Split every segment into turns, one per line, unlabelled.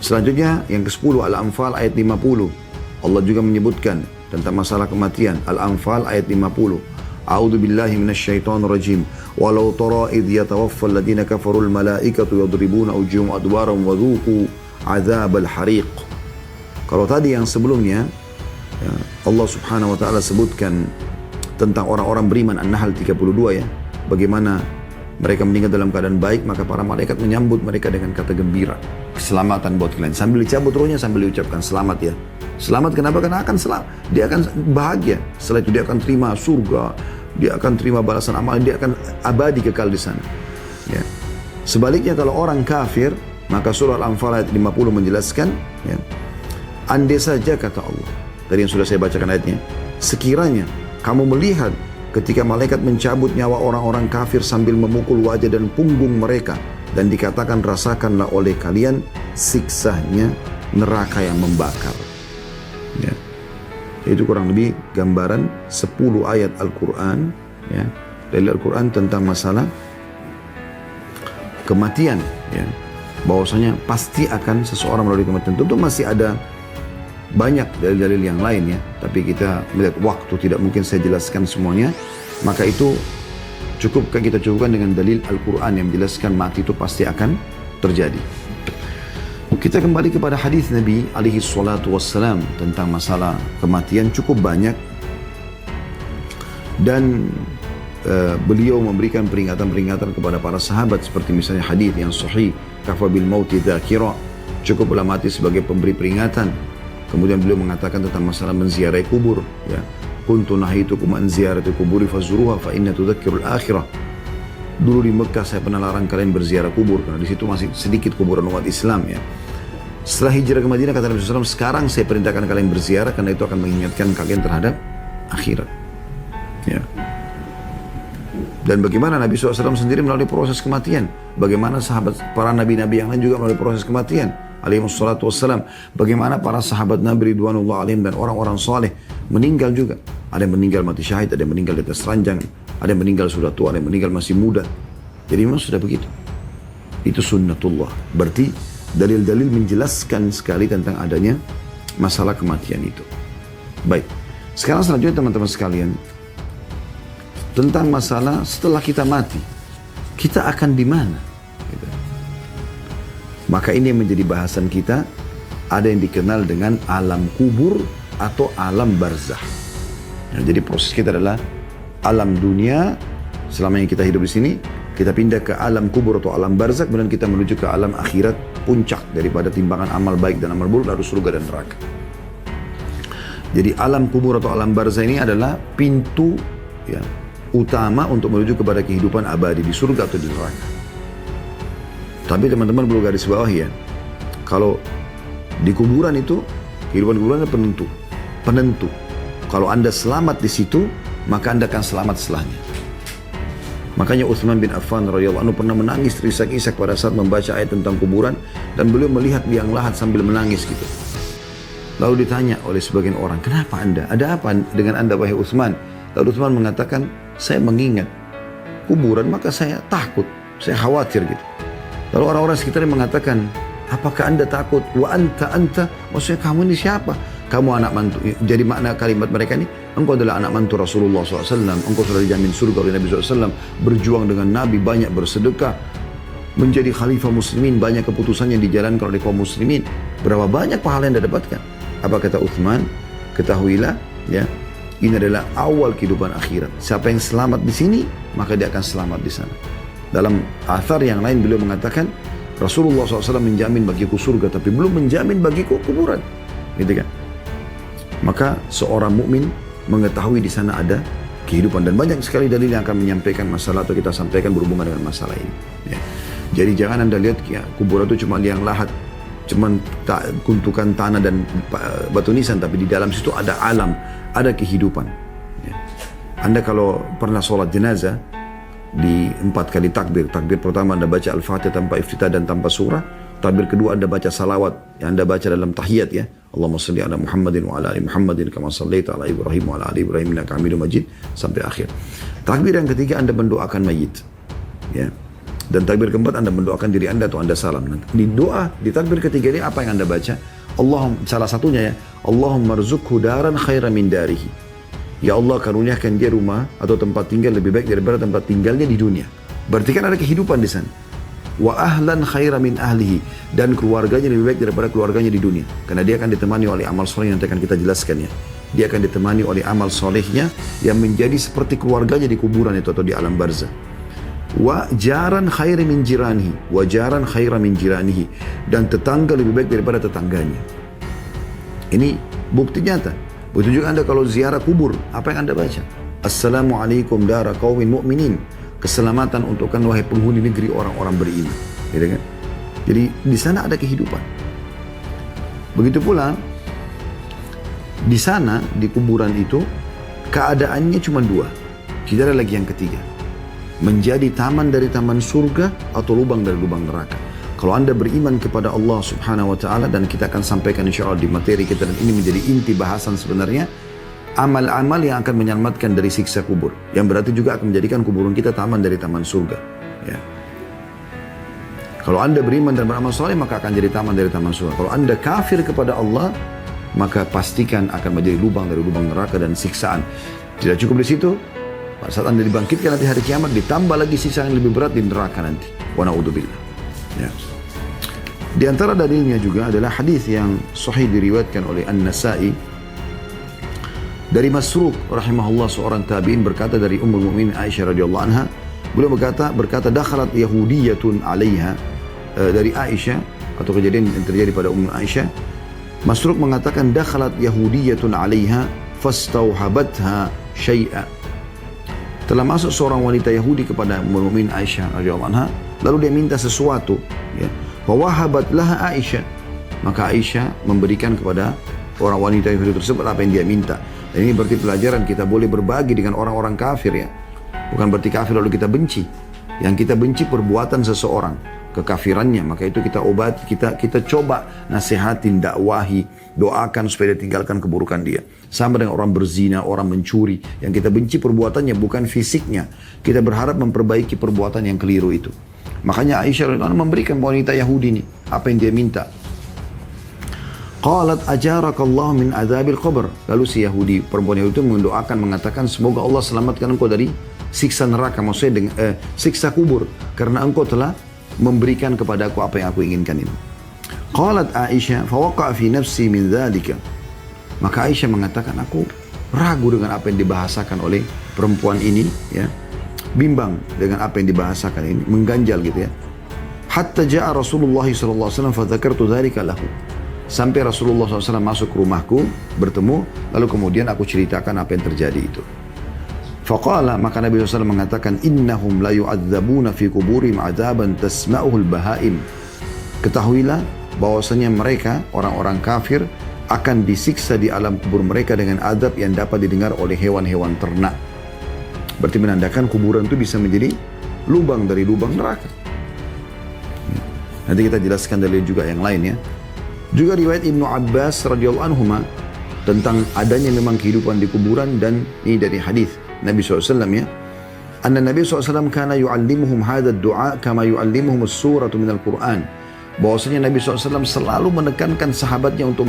Selanjutnya yang ke-10 Al-Anfal ayat 50. Allah juga menyebutkan tentang masalah kematian. Al-Anfal ayat 50. A'udzu billahi minasyaitonir rajim. Walau tara idh yatawaffal ladina kafarul malaikatu yadribuna wujuhum adwaram wa dhuqu adzabal hariq. Kalau tadi yang sebelumnya ya, Allah Subhanahu wa taala sebutkan tentang orang-orang beriman An-Nahl 32 ya. Bagaimana mereka meninggal dalam keadaan baik, maka para malaikat menyambut mereka dengan kata gembira. Keselamatan buat kalian. Sambil dicabut rohnya, sambil diucapkan selamat ya. Selamat kenapa? Karena akan selamat. Dia akan bahagia. Setelah itu dia akan terima surga. Dia akan terima balasan amal. Dia akan abadi kekal di sana. Ya. Sebaliknya kalau orang kafir, maka surah Al-Anfal ayat 50 menjelaskan, ya, andai saja kata Allah. Tadi yang sudah saya bacakan ayatnya. Sekiranya kamu melihat ketika malaikat mencabut nyawa orang-orang kafir sambil memukul wajah dan punggung mereka. Dan dikatakan rasakanlah oleh kalian siksanya neraka yang membakar. Ya. Itu kurang lebih gambaran 10 ayat Al-Quran. Ya, dari Al-Quran tentang masalah kematian. Ya. Bahwasanya pasti akan seseorang melalui kematian. Tentu masih ada banyak dalil-dalil yang lain ya. Tapi kita melihat waktu tidak mungkin saya jelaskan semuanya. Maka itu kita cukupkan dengan dalil Al-Quran yang menjelaskan mati itu pasti akan terjadi. Kita kembali kepada hadis Nabi alaihi salatu wassalam tentang masalah kematian cukup banyak. Dan beliau memberikan peringatan-peringatan kepada para sahabat seperti misalnya hadis yang sahih, kafa bil mauti dzakira, cukuplah mati sebagai pemberi peringatan. Kemudian beliau mengatakan tentang masalah menziarahi kubur ya. Kuntu nahitukum an ziyarati kuburi fazuruha fa inna tudzakkirul akhirah. Dulu di Mekah saya pernah larang kalian berziarah kubur karena di situ masih sedikit kuburan umat Islam ya. Setelah hijrah ke Madinah kata Nabi SAW, sekarang saya perintahkan kalian berziarah karena itu akan mengingatkan kalian terhadap akhirat. Ya. Dan bagaimana Nabi SAW sendiri melalui proses kematian. Bagaimana sahabat para nabi-nabi yang lain juga melalui proses kematian. Alaihi wassalatu wassalam. Bagaimana para sahabat Nabi Ridwanullah alaihim dan orang-orang saleh meninggal juga. Ada yang meninggal mati syahid, ada yang meninggal di atas ranjang, ada yang meninggal sudah tua, ada yang meninggal masih muda. Jadi memang sudah begitu. Itu sunnatullah. Berarti dalil-dalil menjelaskan sekali tentang adanya masalah kematian itu. Baik. Sekarang selanjutnya teman-teman sekalian, tentang masalah setelah kita mati, kita akan di mana? Gitu. Maka ini yang menjadi bahasan kita. Ada yang dikenal dengan alam kubur atau alam barzah. Ya, jadi proses kita adalah alam dunia selama yang kita hidup di sini, kita pindah ke alam kubur atau alam barzah, kemudian kita menuju ke alam akhirat, puncak daripada timbangan amal baik dan amal buruk, lalu surga dan neraka. Jadi alam kubur atau alam barzah ini adalah pintu ya, utama untuk menuju kepada kehidupan abadi di surga atau di neraka. Tapi teman-teman perlu garis bawah ya, kalau di kuburan itu kehidupan kuburan penentu. Kalau Anda selamat di situ, maka Anda akan selamat setelahnya. Makanya Utsman bin Affan radhiyallahu anhu pernah menangis terisak-isak pada saat membaca ayat tentang kuburan dan beliau melihat liang lahat sambil menangis gitu. Lalu ditanya oleh sebagian orang, kenapa Anda? Ada apa dengan Anda wahai Utsman? Lalu Utsman mengatakan, saya mengingat kuburan maka saya takut, saya khawatir gitu. Lalu orang-orang sekitarnya mengatakan, apakah Anda takut? Wa anta, maksudnya kamu ini siapa? Kamu anak mantu. Jadi makna kalimat mereka ini, engkau adalah anak mantu Rasulullah SAW, engkau sudah dijamin surga oleh Nabi SAW, berjuang dengan Nabi, banyak bersedekah, menjadi khalifah muslimin, banyak keputusan yang dijalankan oleh kaum muslimin. Berapa banyak pahala yang Anda dapatkan? Apa kata Uthman? Ketahuilah, ya, ini adalah awal kehidupan akhirat. Siapa yang selamat di sini, maka dia akan selamat di sana. Dalam athar yang lain beliau mengatakan, Rasulullah SAW menjamin bagiku surga, tapi belum menjamin bagiku kuburan. Gitu kan? Maka seorang mukmin mengetahui di sana ada kehidupan, dan banyak sekali dalil yang akan menyampaikan masalah atau kita sampaikan berhubungan dengan masalah ini. Ya. Jadi jangan Anda lihat ya, kuburan itu cuma liang lahat, cuma guntukan tanah dan batu nisan, tapi di dalam situ ada alam, ada kehidupan. Ya. Anda kalau pernah sholat jenazah di 4 kali takbir pertama Anda baca Al-Fatihah tanpa iftitah dan tanpa surah, takbir kedua Anda baca salawat yang Anda baca dalam tahiyat ya, Allahumma salli ala Muhammadin wa ala ali Muhammadin kama sallaita ala Ibrahim wa ala ali Ibrahim innaka Hamidum Majid sampai akhir. Takbir yang ketiga Anda mendoakan mayit. Ya. Dan takbir keempat Anda mendoakan diri Anda atau Anda salam. Di doa, di takbir ketiga ini apa yang Anda baca? Salah satunya ya, Allahumma rzuqhu daran khairan min darihi. Ya Allah karuniakan dia rumah atau tempat tinggal lebih baik daripada tempat tinggalnya di dunia. Berarti kan ada kehidupan di sana. Wa ahlan khairan min ahlihi, dan keluarganya lebih baik daripada keluarganya di dunia. Karena dia akan ditemani oleh amal soleh yang nanti akan kita jelaskan ya. Dia akan ditemani oleh amal solehnya yang menjadi seperti keluarganya di kuburan itu atau di alam barzah. Wa jaran khairan min jiranihi, wa jaran khairan min jiranihi, dan tetangga lebih baik daripada tetangganya. Ini bukti nyata. Begitu juga Anda kalau ziarah kubur, apa yang Anda baca? Assalamualaikum dara qaumin mu'minin. Keselamatan untukkan wahai penghuni negeri orang-orang beriman. Gitu kan? Jadi di sana ada kehidupan. Begitu pula di sana di kuburan itu keadaannya cuma dua. Tidak ada lagi yang ketiga. Menjadi taman dari taman surga atau lubang dari lubang neraka. Kalau Anda beriman kepada Allah Subhanahu wa taala, dan kita akan sampaikan insyaallah di materi kita, dan ini menjadi inti bahasan sebenarnya, amal-amal yang akan menyelamatkan dari siksa kubur, yang berarti juga akan menjadikan kuburan kita taman dari taman surga ya. Kalau Anda beriman dan beramal soleh, maka akan jadi taman dari taman surga. Kalau Anda kafir kepada Allah, maka pastikan akan menjadi lubang dari lubang neraka dan siksaan. Tidak cukup di situ, pada saat Anda dibangkitkan nanti hari kiamat, ditambah lagi siksaan yang lebih berat di neraka nanti. Wa na'udzubillah ya. Di antara dalilnya juga adalah hadis yang sahih diriwayatkan oleh An-Nasa'i dari Masruq rahimahullah, seorang tabi'in, berkata dari Ummul Mukminin Aisyah radhiyallahu anha, beliau berkata dakhalat yahudiyatun 'alaiha, dari Aisyah atau kejadian yang terjadi pada Ummu Aisyah. Masruq mengatakan dakhalat yahudiyatun 'alaiha fastauhabatha syai'a. Telah masuk seorang wanita Yahudi kepada Ummul Mukminin Aisyah radhiyallahu anha, lalu dia minta sesuatu ya. Wawahabat laha Aisyah, maka Aisyah memberikan kepada orang wanita Yahudi tersebut apa yang dia minta. Dan ini berarti pelajaran kita boleh berbagi dengan orang-orang kafir ya. Bukan berarti kafir lalu kita benci. Yang kita benci perbuatan seseorang, kekafirannya, maka itu kita obati, kita coba nasihatin, dakwahi, doakan supaya dia tinggalkan keburukan dia. Sama dengan orang berzina, orang mencuri, yang kita benci perbuatannya bukan fisiknya. Kita berharap memperbaiki perbuatan yang keliru itu. Makanya Aisyah radhiyallahu anha memberikan wanita Yahudi ini apa yang dia minta. Qalat ajarakallahu min adzabil qabr. Lalu si Yahudi, perempuan Yahudi itu mendoakan, mengatakan semoga Allah selamatkan engkau dari siksa neraka, maksudnya dengan siksa kubur, karena engkau telah memberikan kepadaku apa yang aku inginkan ini. Qalat Aisyah fawaqa'a fi nafsi min dzalika. Maka Aisyah mengatakan, aku ragu dengan apa yang dibahasakan oleh perempuan ini ya. Bimbang dengan apa yang dibahasakan ini, mengganjal gitu ya. Hatta ja'a Rasulullah sallallahu alaihi wasallam fa dzakartu dzalika lahu. Sampai Rasulullah SAW masuk ke rumahku, bertemu, lalu kemudian aku ceritakan apa yang terjadi itu. Faqala, maka Nabi SAW mengatakan, innahum la yu'adzabuna fi kuburihim adzaban tasma'uhul bahaim. Ketahuilah bahwasanya mereka, orang-orang kafir, akan disiksa di alam kubur mereka dengan adab yang dapat didengar oleh hewan-hewan ternak. Berarti menandakan kuburan itu bisa menjadi lubang dari lubang neraka. Nanti kita jelaskan dalil juga yang lain ya. Juga riwayat Ibnu Abbas radhiyallahu anhuma tentang adanya memang kehidupan di kuburan, dan ini dari hadis Nabi SAW ya. Anna Nabi SAW kana yu'allimuhum hadha ad-du'a kama yu'allimuhum as-suratu minal Qur'an. Bahwasanya Nabi SAW selalu menekankan sahabatnya untuk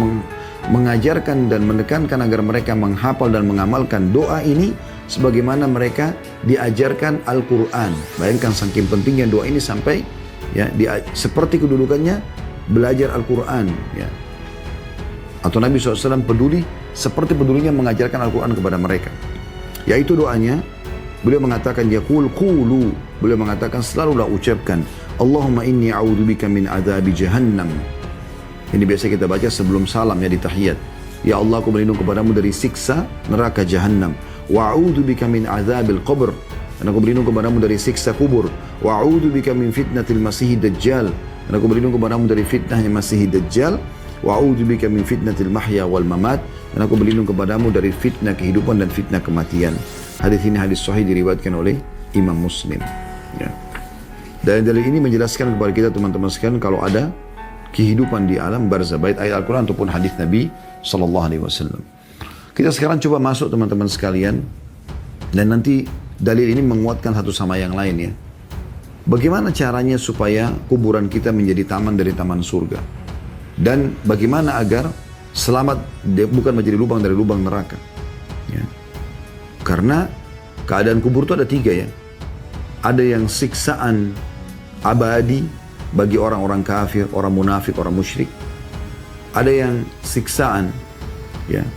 mengajarkan dan menekankan agar mereka menghafal dan mengamalkan doa ini sebagaimana mereka diajarkan Al-Quran. Bayangkan saking pentingnya doa ini sampai ya seperti kedudukannya belajar Al-Quran ya. Atau Nabi SAW peduli seperti pedulinya mengajarkan Al-Quran kepada mereka. Yaitu doanya, beliau mengatakan yaqul qulu, beliau mengatakan selalulah ucapkan Allahumma inni a'udzubika min adzabi jahannam. Ini biasa kita baca sebelum salam ya di tahiyat. Ya Allah, aku berlindung kepadamu dari siksa neraka jahannam. Wa a'udzubika min adzabil qabr. Dan aku berlindung kepadamu dari siksa kubur. Wa a'udzubika min fitnatil masiihid dajjal. Dan aku berlindung kepadamu dari fitnahnya Masih Dajjal. Wa a'udzubika min fitnatil mahya wal mamat. Dan aku berlindung kepadamu dari fitnah kehidupan dan fitnah kematian. Hadis ini hadis sahih diriwayatkan oleh Imam Muslim. Ya. Dan dalil ini menjelaskan kepada kita teman-teman sekalian kalau ada kehidupan di alam barzah, baik ayat Al-Quran ataupun hadis Nabi Sallallahu Alaihi Wasallam. Kita sekarang coba masuk teman-teman sekalian, dan nanti dalil ini menguatkan satu sama yang lain ya. Bagaimana caranya supaya kuburan kita menjadi taman dari taman surga? Dan bagaimana agar selamat bukan menjadi lubang dari lubang neraka? Ya. Karena keadaan kubur itu ada 3 ya. Ada yang siksaan abadi bagi orang-orang kafir, orang munafik, orang musyrik. Ada yang siksaan ya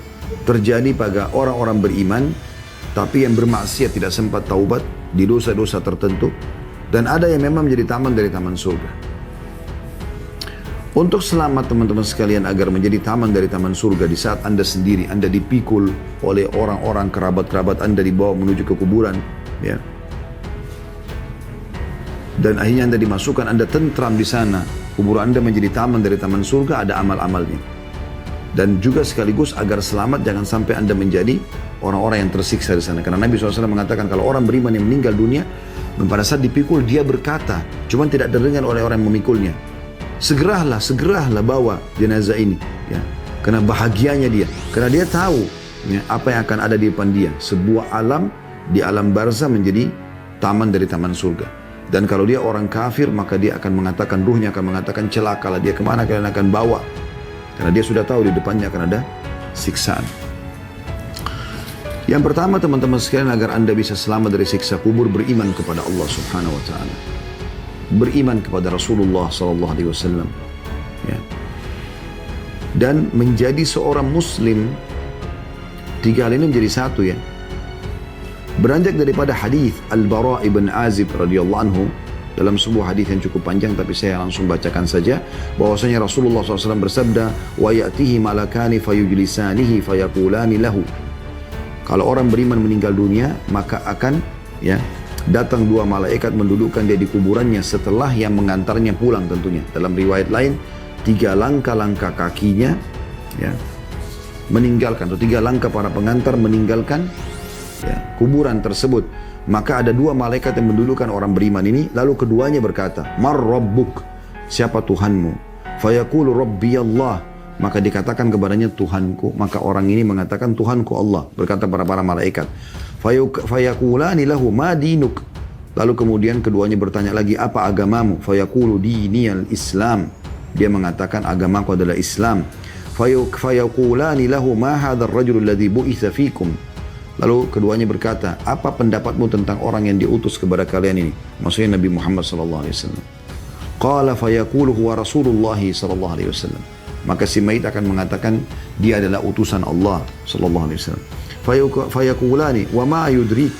terjadi pada orang-orang beriman tapi yang bermaksiat tidak sempat taubat di dosa-dosa tertentu. Dan ada yang memang menjadi taman dari taman surga. Untuk selamat teman-teman sekalian agar menjadi taman dari taman surga di saat Anda sendiri, Anda dipikul oleh orang-orang kerabat-kerabat Anda dibawa menuju ke kuburan, ya. Dan akhirnya Anda dimasukkan, Anda tentram di sana, kuburan Anda menjadi taman dari taman surga, ada amal-amalnya. Dan juga sekaligus agar selamat jangan sampai Anda menjadi orang-orang yang tersiksa di sana. Karena Nabi SAW mengatakan kalau orang beriman yang meninggal dunia, pada saat dipikul dia berkata, cuman tidak terdengar oleh orang yang memikulnya, segeralah bawa jenazah ini, ya. Karena bahagianya dia, karena dia tahu ya, apa yang akan ada di depan dia, sebuah alam di alam barzah menjadi taman dari taman surga. Dan kalau dia orang kafir, maka dia akan mengatakan, ruhnya akan mengatakan, celakalah dia, kemana kalian akan bawa, karena dia sudah tahu di depannya akan ada siksaan. Yang pertama teman-teman sekalian, agar Anda bisa selamat dari siksa kubur, beriman kepada Allah Subhanahu wa taala. Beriman kepada Rasulullah sallallahu alaihi wasallam. Ya. Dan menjadi seorang muslim, 3 hal ini menjadi satu ya. Beranjak daripada hadis Al-Bara' ibn Azib radhiyallahu anhu dalam sebuah hadis yang cukup panjang, tapi saya langsung bacakan saja, bahwasanya Rasulullah SAW bersabda, wa ya'tihi malakani fayujlisanihi fayaqulani lahu. Kalau orang beriman meninggal dunia, maka akan ya datang 2 malaikat mendudukkan dia di kuburannya setelah yang mengantarnya pulang tentunya. Dalam riwayat lain, 3 langkah-langkah kakinya ya meninggalkan, atau 3 langkah para pengantar meninggalkan ya kuburan tersebut. Maka ada 2 malaikat yang mendudukkan orang beriman ini, lalu keduanya berkata, Mar Rabbuk, siapa Tuhanmu? Fayaqulu Rabbi Allah, maka dikatakan kepadanya Tuhanku. Maka orang ini mengatakan Tuhanku Allah. Berkata para malaikat, fayaqulani lahu ma dinuk, lalu kemudian keduanya bertanya lagi, apa agamamu? Fayaqulu diniyal Islam, dia mengatakan agamaku adalah Islam. Fayaqulani lahu ma hadzal rajul alladhi bu'itsa fikum, lalu keduanya berkata, apa pendapatmu tentang orang yang diutus kepada kalian ini? Maksudnya Nabi Muhammad sallallahu alaihi wasallam. Qala fayaqulu huwa Rasulullah sallallahu alaihi wasallam, maka si mayit akan mengatakan dia adalah utusan Allah sallallahu alaihi wasallam. Fayaqulani wa ma yudrik,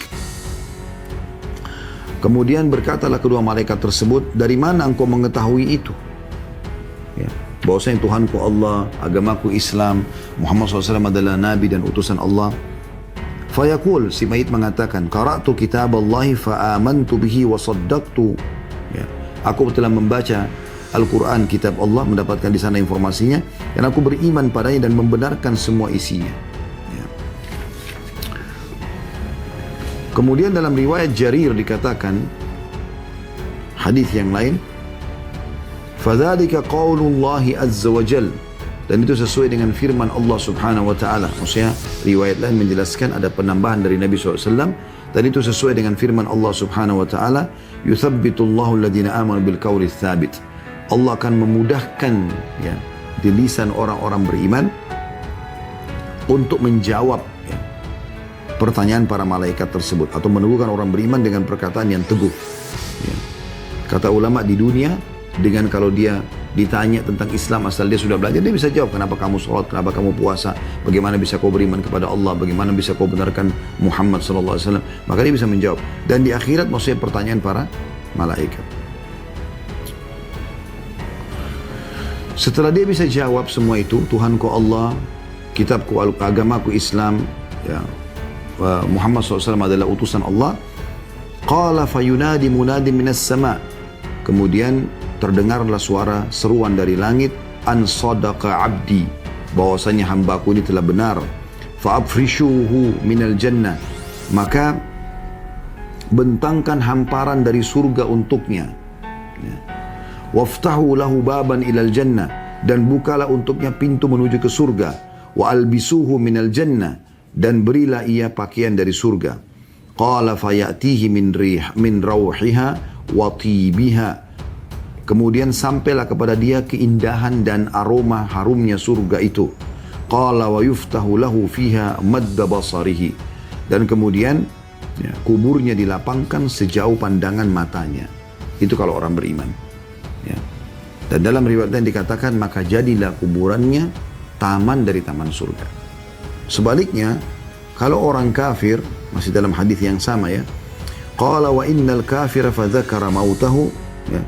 kemudian berkatalah kedua malaikat tersebut, dari mana engkau mengetahui itu? Ya, bahwasanya Tuhanku Allah, agamaku Islam, Muhammad SAW adalah nabi dan utusan Allah. Fayaqul, si mayit mengatakan, qara'tu kitab Allahi fa'amantu bihi wa saddaqtu. Ya, aku telah membaca Al-Quran, kitab Allah, mendapatkan di sana informasinya, dan aku beriman padanya dan membenarkan semua isinya. Ya. Kemudian dalam riwayat Jarir dikatakan, hadis yang lain, fadzalika qaulullahi azza wa jal, dan itu sesuai dengan firman Allah Subhanahu wa taala. Maksudnya riwayat lain menjelaskan ada penambahan dari Nabi SAW, dan itu sesuai dengan firman Allah Subhanahu wa taala, yuthabbitullahu alladhina amanu bil qawli tsabit. Allah akan memudahkan ya di lisan orang-orang beriman untuk menjawab ya, pertanyaan para malaikat tersebut, atau meneguhkan orang beriman dengan perkataan yang teguh. Ya. Kata ulama di dunia, dengan kalau dia ditanya tentang Islam asal dia sudah belajar, dia bisa jawab, kenapa kamu sholat, kenapa kamu puasa, bagaimana bisa kau beriman kepada Allah, bagaimana bisa kau benarkan Muhammad SAW, maka dia bisa menjawab. Dan di akhirat maksudnya pertanyaan para malaikat. Setelah dia bisa jawab semua itu, Tuhanku Allah, kitabku, agamaku Islam, ya, Muhammad SAW adalah utusan Allah. Qala fayunadi munadi minas sama, kemudian terdengarlah suara seruan dari langit, an sadaqa abdi, bahwasanya hambaku ini telah benar. Fa afrishuhu minal jannah, maka bentangkan hamparan dari surga untuknya. Ya. Waftahu lahu baban ilal jannah, dan bukalah untuknya pintu menuju ke surga. Wa albisuhu minal jannah, dan berilah ia pakaian dari surga. Qala fayatihi min rauhiha wa tibiha. Kemudian sampailah kepada dia keindahan dan aroma harumnya surga itu. Qala wa yuftahu lahu fiha madda basarihi. Dan kemudian ya, kuburnya dilapangkan sejauh pandangan matanya. Itu kalau orang beriman. Ya. Dan dalam riwayat lain dikatakan maka jadilah kuburannya taman dari taman surga. Sebaliknya, kalau orang kafir, masih dalam hadis yang sama ya. Qala wa innal kafira fa dzakara mautahu ya.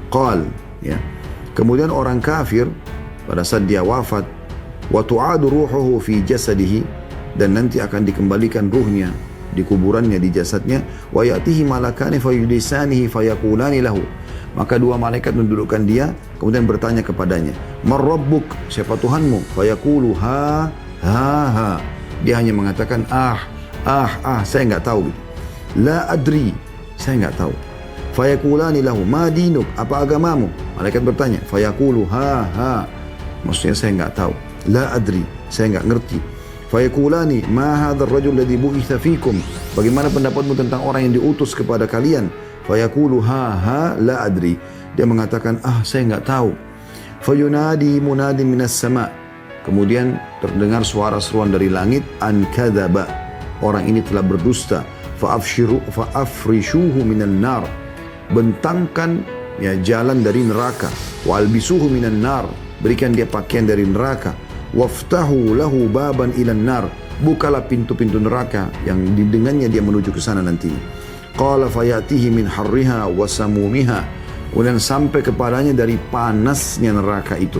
Qal ya. Kemudian orang kafir pada saat dia wafat wa tu'adu ruhuhu fi jasadihi, dan nanti akan dikembalikan ruhnya di kuburannya, di jasadnya, wa ya'tihi malakani fayudisanihi fayaqulani lahu. Maka dua malaikat mendudukkan dia kemudian bertanya kepadanya, "Man rabbuk?" Siapa Tuhanmu? Fayaqulu ha ha. Dia hanya mengatakan saya enggak tahu. La adri, saya enggak tahu. Fayaqulani lahu ma dinuk, apa agamamu? Malaikat bertanya, fayaqulu ha. Maksudnya saya enggak tahu. La adri, saya enggak ngerti. Fayaqulani ma hadzal rajul ladzi bu'itsa fikum, bagaimana pendapatmu tentang orang yang diutus kepada kalian? Fayaqulu ha la adri, dia mengatakan saya enggak tahu. Fayunadi munadi minas sama, kemudian terdengar suara seruan dari langit, an kadzaba, orang ini telah berdusta. Fa'afrishuhu minan nar, bentangkan ya jalan dari neraka. Wa albisuhu minan nar, berikan dia pakaian dari neraka. Waftahu lahu baban ilan nar, bukalah pintu-pintu neraka yang dengannya dia menuju ke sana nanti. Qala fayatihi min harriha wa samumiha, kemudian sampai kepadanya dari panasnya neraka itu.